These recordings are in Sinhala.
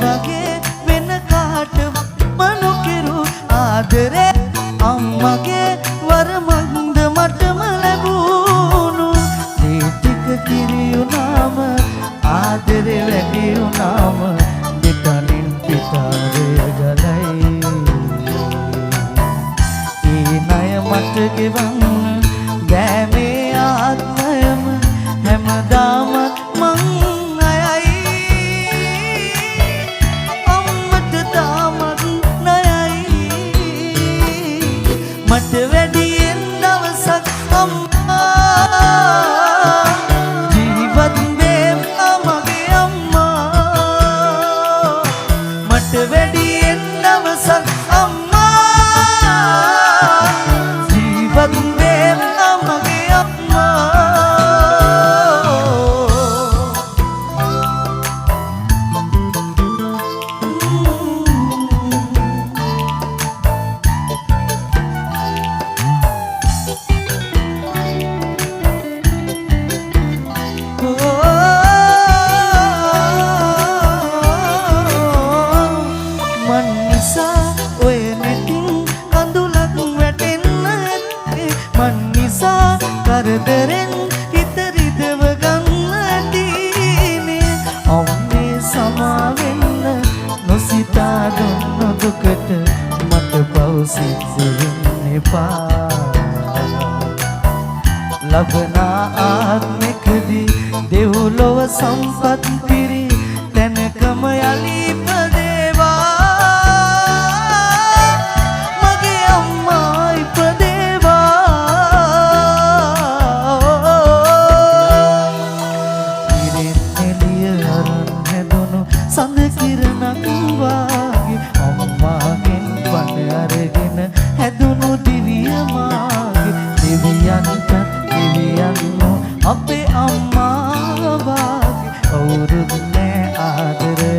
වගේ වෙන කාටවත් මනුකිරු ආදරේ අම්මගේ වරමන්ද මටම ලැබුණු මේ ටික කිරි වුණාම ආදරේ වැඩි වුණාම දෙකනින් පිටාරය ගලයි ඒ ණය මට ගෙවන්න බෑ මේ ආත්මයම හැමදාම මං මට වැඩියෙන් දවසක් අම්මා ජීවත් වේවා මගේ අම්මා මට වැඩියෙන් දවසක් අම්මා ජීවත් වේවා මගේ අම්මා කරදරෙන් හිත රිදව ගන්න දීනේ අම්මේ සමාවෙන්න නොසිතා දුන්න දුකට මට පව් සිද්ධ වෙන්න එපා ලබන ආත්මෙකදී දෙව්ලොව සම්පත් පිරි තැනකම යලි ඉපදේවා මගේ අම්මා ඉපදේවා සඳ කිරණක් වාගේ අම්මාගෙන් පණ අරගෙන හැදුණු දිවිය මාගේ දෙවියන්ට දෙවියන්ව අපේ අම්මා වාගේ කවුරුත් නෑ ආදරය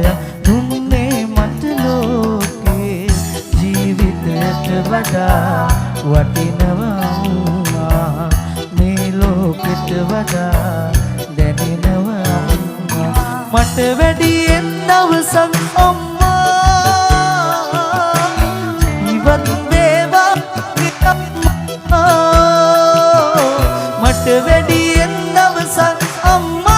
දුන්නේ මට ලෝකේ ජීවිතයට වඩා වටිනවා මේ ලෝකෙට වඩා දැනෙනවා මට වැඩියෙන් දවසක් අම්මා ජීවත් වේවා අම්මා මට වැඩියෙන් දවසක් අම්මා